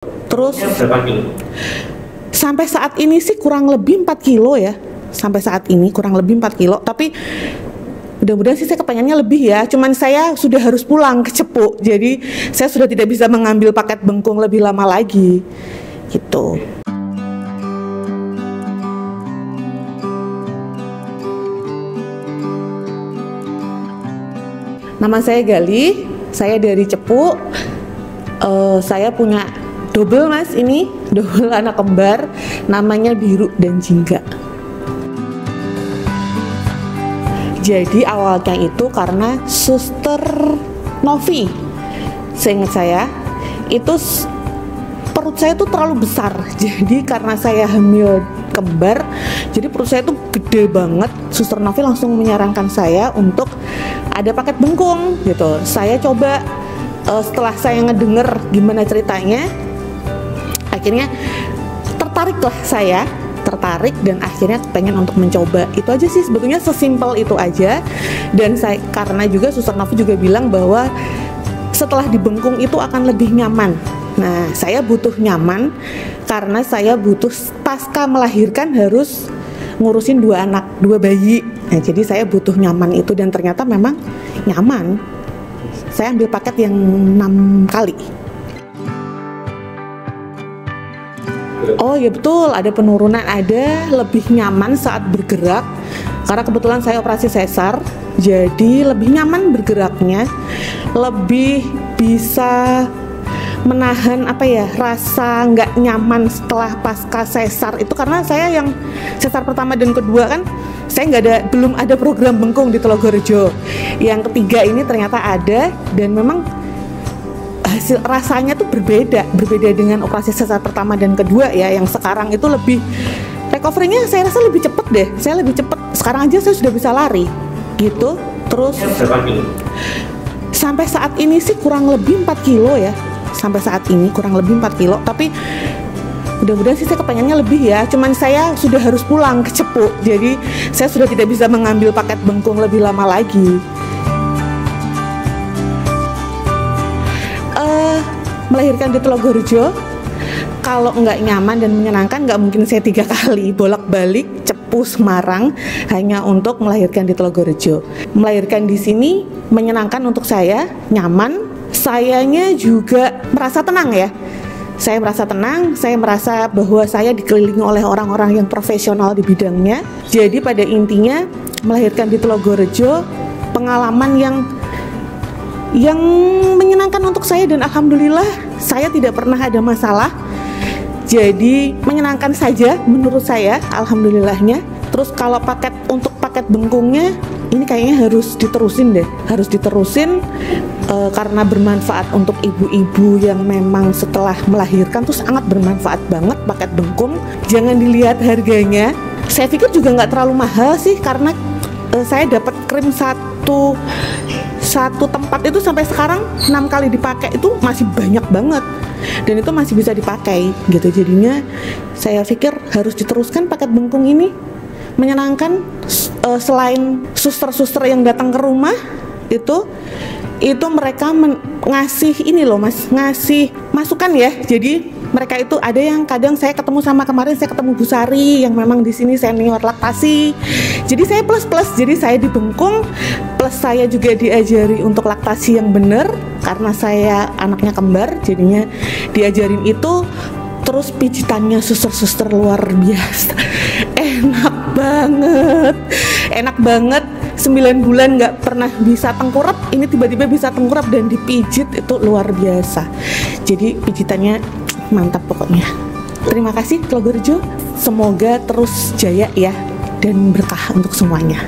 Terus berapa kilo? sampai saat ini sih kurang lebih 4 kilo ya. Sampai saat ini kurang lebih 4 kilo. Tapi mudah-mudahan sih saya kepengennya lebih ya. Cuman saya sudah harus pulang ke Cepu. Jadi saya sudah tidak bisa mengambil paket bengkung lebih lama lagi. Gitu. Nama saya Gali. Saya dari Cepu. Saya punya double mas ini, double anak kembar, namanya Biru dan Jingga. Jadi awalnya itu karena Suster Novi, seingat saya, itu perut saya tuh terlalu besar. Jadi karena saya hamil kembar, jadi perut saya tuh gede banget. Suster Novi langsung menyarankan saya untuk ada paket bengkung gitu. Saya coba, setelah saya ngedenger gimana ceritanya, akhirnya tertarik dan akhirnya pengen untuk mencoba. Itu aja sih sebetulnya, sesimpel itu aja. Dan saya, karena juga Suster Novi juga bilang bahwa setelah dibengkung itu akan lebih nyaman. Nah, saya butuh nyaman karena saya butuh pasca melahirkan harus ngurusin 2 anak, 2 bayi. Nah, jadi saya butuh nyaman itu dan ternyata memang nyaman. Saya ambil paket yang 6 kali. Oh ya betul, ada penurunan, ada lebih nyaman saat bergerak. Karena kebetulan saya operasi sesar, jadi lebih nyaman bergeraknya, lebih bisa menahan rasa nggak nyaman setelah pasca sesar itu. Karena saya yang sesar pertama dan kedua kan saya belum ada program bengkung di Telogorejo. Yang ketiga ini ternyata ada, dan memang hasil rasanya tuh berbeda dengan operasi sesar pertama dan kedua ya. Yang sekarang itu lebih recovery-nya saya rasa lebih cepet deh. Saya lebih cepet. Sekarang aja saya sudah bisa lari gitu. Terus Berapa kilo? sampai saat ini sih kurang lebih 4 kilo ya. Sampai saat ini kurang lebih 4 kilo. Tapi mudah-mudahan sih saya kepengennya lebih ya. Cuman saya sudah harus pulang ke Cepu. Jadi saya sudah tidak bisa mengambil paket bengkung lebih lama lagi. Melahirkan di Telogorejo, kalau nggak nyaman dan menyenangkan, nggak mungkin saya 3 kali bolak-balik Cepu Semarang hanya untuk melahirkan di Telogorejo. Melahirkan di sini menyenangkan untuk saya, nyaman. Sayanya juga merasa tenang ya. Saya merasa tenang, saya merasa bahwa saya dikelilingi oleh orang-orang yang profesional di bidangnya. Jadi pada intinya melahirkan di Telogorejo pengalaman yang menyenangkan untuk saya, dan alhamdulillah saya tidak pernah ada masalah. Jadi menyenangkan saja menurut saya, alhamdulillahnya. Terus kalau untuk paket bengkungnya ini kayaknya harus diterusin deh, karena bermanfaat untuk ibu-ibu yang memang setelah melahirkan tuh sangat bermanfaat banget paket bengkung. Jangan dilihat harganya, saya pikir juga nggak terlalu mahal sih, karena saya dapat krim satu tempat itu sampai sekarang 6 kali dipakai itu masih banyak banget, dan itu masih bisa dipakai gitu. Jadinya saya pikir harus diteruskan paket bengkung ini, menyenangkan. Selain suster-suster yang datang ke rumah itu mereka ngasih ini loh mas, ngasih masukan ya. Jadi mereka itu ada yang kadang saya ketemu kemarin saya ketemu Bu Sari yang memang di sini senior laktasi. Jadi saya plus, jadi saya dibengkung plus saya juga diajari untuk laktasi yang benar karena saya anaknya kembar, jadinya diajarin itu. Terus pijitannya suster-suster luar biasa, enak banget. 9 bulan nggak pernah bisa tengkurap, ini tiba-tiba bisa tengkurap dan dipijit, itu luar biasa. Jadi pijitannya mantap pokoknya. Terima kasih Telogorejo, semoga terus jaya ya dan berkah untuk semuanya.